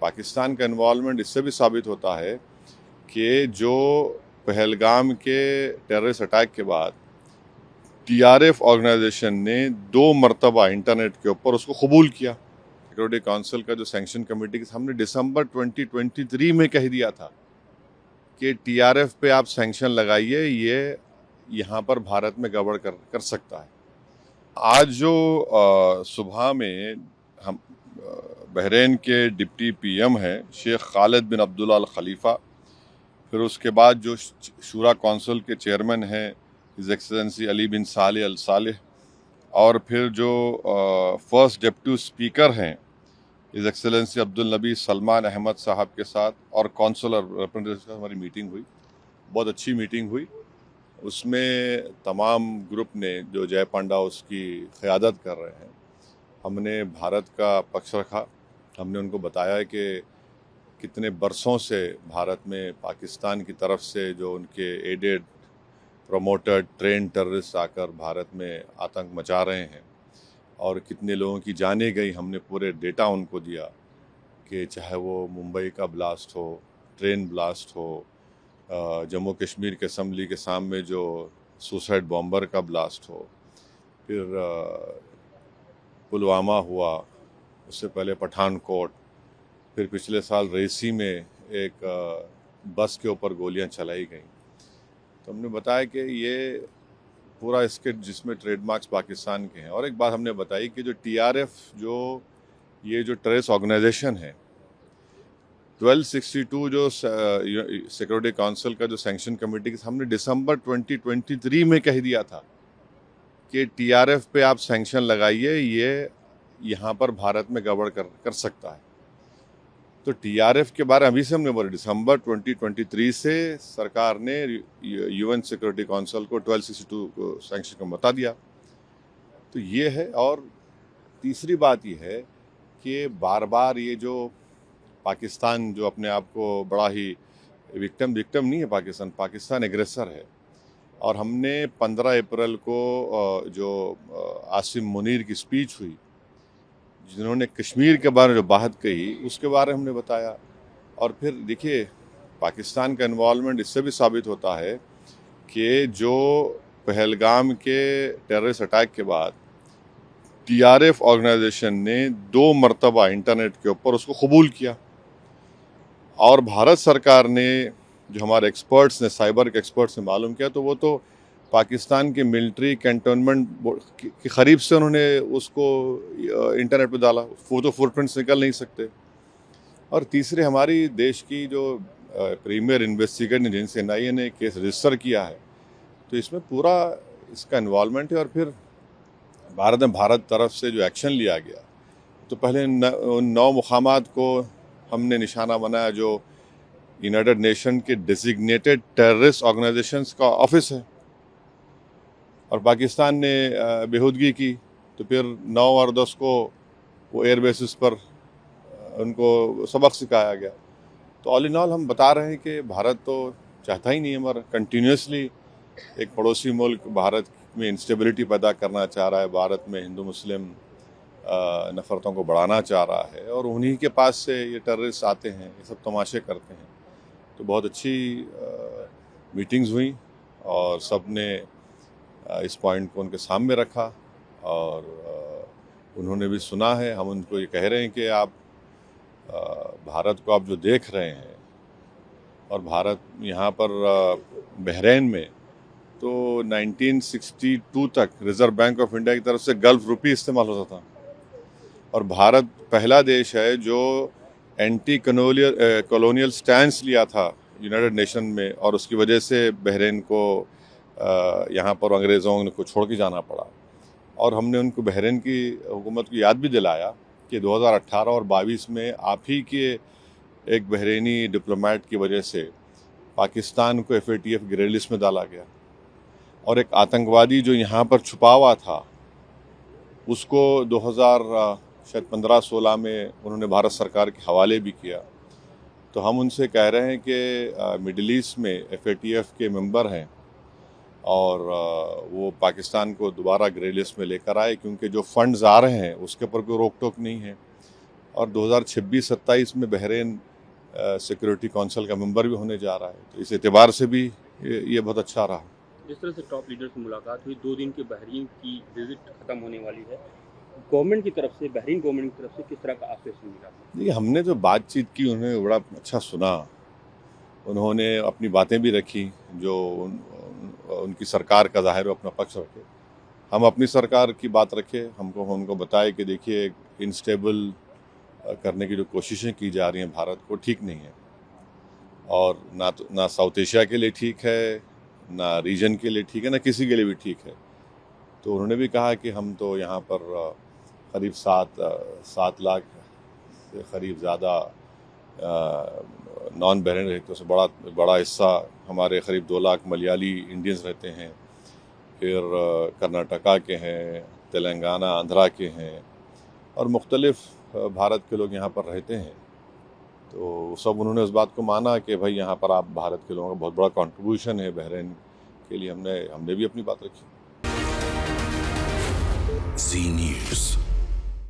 पाकिस्तान का इन्वॉल्वमेंट इससे भी साबित होता है कि जो पहलगाम के टेररिस्ट अटैक के बाद टीआरएफ ऑर्गेनाइजेशन ने 2 मरतबा इंटरनेट के ऊपर उसको कबूल किया। सिक्योरिटी काउंसिल का जो सैंक्शन कमेटी के सामने दिसंबर 2023 में कह दिया था कि टीआरएफ पे आप सैंक्शन लगाइए, ये यहाँ पर भारत में गड़बड़ कर सकता है। आज जो सुबह में हम बहरीन के डिप्टी पीएम हैं शेख खालिद बिन अब्दुल्ला अल खलीफा, फिर उसके बाद जो शूरा काउंसिल के चेयरमैन हैं हिज एक्सेलेंसी अली बिन सालेह अल सालेह, और फिर जो फर्स्ट डिप्टी स्पीकर हैं हिज एक्सेलेंसी अब्दुल नबी सलमान अहमद साहब के साथ और कौंसलर रिप्रेजेंटेटिव के साथ हमारी मीटिंग हुई। बहुत अच्छी मीटिंग हुई। उसमें तमाम ग्रुप ने जो जय पांडा उसकी क़यादत कर रहे हैं, हमने भारत का पक्ष रखा। हमने उनको बताया कि कितने बरसों से भारत में पाकिस्तान की तरफ से जो उनके एडेड प्रमोटेड ट्रेन टेररिस्ट आकर भारत में आतंक मचा रहे हैं और कितने लोगों की जानें गई। हमने पूरे डेटा उनको दिया कि चाहे वो मुंबई का ब्लास्ट हो, ट्रेन ब्लास्ट हो, जम्मू कश्मीर के असम्बली के सामने जो सुसाइड बॉम्बर का ब्लास्ट हो, फिर पुलवामा हुआ, उससे पहले पठानकोट, फिर पिछले साल रेसी में एक बस के ऊपर गोलियां चलाई गई। तो हमने बताया कि ये पूरा इसके जिसमें ट्रेडमार्क्स पाकिस्तान के हैं। और एक बात हमने बताई कि जो टीआरएफ ये जो टेररिस्ट ऑर्गेनाइजेशन है, 1262 जो सिक्योरिटी काउंसिल का जो सैंक्शन कमेटी के सामने दिसंबर 2023 में कह दिया था कि टीआरएफ पे आप सैंक्शन लगाइए, ये यहाँ पर भारत में गड़बड़ कर सकता है। तो टीआरएफ के बारे में अभी से हमने बोले, दिसंबर 2023 से सरकार ने यूएन सिक्योरिटी काउंसिल को 1262 को सैंक्शन का बता दिया। तो ये है। और तीसरी बात ये है कि बार बार ये जो पाकिस्तान जो अपने आप को बड़ा ही विक्टिम नहीं है, पाकिस्तान एग्रेसर है। और हमने 15 अप्रैल को जो आसिम मुनीर की स्पीच हुई, जिन्होंने कश्मीर के बारे में जो बात कही, उसके बारे में हमने बताया। और फिर देखिए, पाकिस्तान का इन्वॉल्वमेंट इससे भी साबित होता है कि जो पहलगाम के टेररिस्ट अटैक के बाद टीआरएफ ऑर्गेनाइजेशन ने 2 मरतबा इंटरनेट के ऊपर उसको कबूल किया। और भारत सरकार ने, जो हमारे एक्सपर्ट्स ने, साइबर के एक्सपर्ट्स ने मालूम किया, तो वो तो पाकिस्तान के मिलिट्री कैंटोनमेंट के करीब से उन्होंने उसको इंटरनेट पे डाला। वो तो फुटप्रिंट्स निकल नहीं सकते। और तीसरे, हमारी देश की जो प्रीमियर इन्वेस्टिगेटिंग एजेंसी एनआईए ने केस रजिस्टर किया है, तो इसमें पूरा इसका इन्वॉल्वमेंट है। और फिर भारत तरफ से जो एक्शन लिया गया, तो पहले 9 मुकामात को हमने निशाना बनाया जो यूनाइटेड नेशन के डेजिग्नेटेड टेररिस्ट ऑर्गेनाइजेशंस का ऑफिस है, और पाकिस्तान ने बेहूदगी की। तो फिर 9 और 10 को वो एयर बेसिस पर उनको सबक सिखाया गया। तो ऑल इन ऑल हम बता रहे हैं कि भारत तो चाहता ही नहीं है, मगर कंटिन्यूसली एक पड़ोसी मुल्क भारत में इंस्टेबिलिटी पैदा करना चाह रहा है, भारत में हिंदू मुस्लिम नफ़रतों को बढ़ाना चाह रहा है, और उन्हीं के पास से ये टेररिस्ट आते हैं, ये सब तमाशे करते हैं। तो बहुत अच्छी मीटिंग्स हुई और सब ने इस पॉइंट को उनके सामने रखा, और उन्होंने भी सुना है। हम उनको ये कह रहे हैं कि आप भारत को आप जो देख रहे हैं, और भारत यहाँ पर बहरीन में तो 1962 तक रिज़र्व बैंक ऑफ इंडिया की तरफ से गल्फ रुपी इस्तेमाल होता था। और भारत पहला देश है जो एंटी कॉलोनियल स्टैंस लिया था यूनाइटेड नेशन में, और उसकी वजह से बहरीन को यहाँ पर अंग्रेज़ों को छोड़ के जाना पड़ा। और हमने उनको बहरीन की हुकूमत को याद भी दिलाया कि 2018 और 22 में आप ही के एक बहरीनी डिप्लोमेट की वजह से पाकिस्तान को FATF ग्रे लिस्ट में डाला गया, और एक आतंकवादी जो यहाँ पर छुपा हुआ था उसको 2015-16 में उन्होंने भारत सरकार के हवाले भी किया। तो हम उनसे कह रहे हैं कि मिडिल ईस्ट में FATF के मेंबर हैं, और वो पाकिस्तान को दोबारा ग्रे लिस्ट में लेकर आए, क्योंकि जो फंड्स आ रहे हैं उसके ऊपर कोई रोक टोक नहीं है। और 2026-27 में बहरीन सिक्योरिटी काउंसिल का मेंबर भी होने जा रहा है। तो इस एतबार से भी ये बहुत अच्छा रहा। जिस तरह से टॉप लीडर से मुलाकात हुई, 2 दिन की बहरीन की विजिट खत्म होने वाली है, गवर्नमेंट की तरफ से, बहरीन गवर्नमेंट की तरफ से किस तरह का आश्वासन मिला? देखिए, हमने जो बातचीत की उन्होंने बड़ा अच्छा सुना। उन्होंने अपनी बातें भी रखी जो उनकी सरकार का ज़ाहिर अपना पक्ष रखे। हम अपनी सरकार की बात रखे, हमको बताए कि देखिए इनस्टेबल करने की जो कोशिशें की जा रही हैं भारत को, ठीक नहीं है और ना साउथ एशिया के लिए ठीक है, ना रीजन के लिए ठीक है, ना किसी के लिए भी ठीक है। तो उन्होंने भी कहा कि हम तो यहाँ पर करीब 7 लाख से करीब ज़्यादा नॉन बहरीन रहते हैं, उससे बड़ा हिस्सा हमारे करीब 2 लाख मलयाली इंडियंस रहते हैं, फिर कर्नाटका के हैं, तेलंगाना आंध्रा के हैं और मुख्तलिफ भारत के लोग यहाँ पर रहते हैं। तो सब उन्होंने उस बात को माना कि भाई यहाँ पर आप भारत के लोगों का बहुत बड़ा कंट्रीब्यूशन है बहरीन के लिए। हमने भी अपनी बात रखी। Zee News.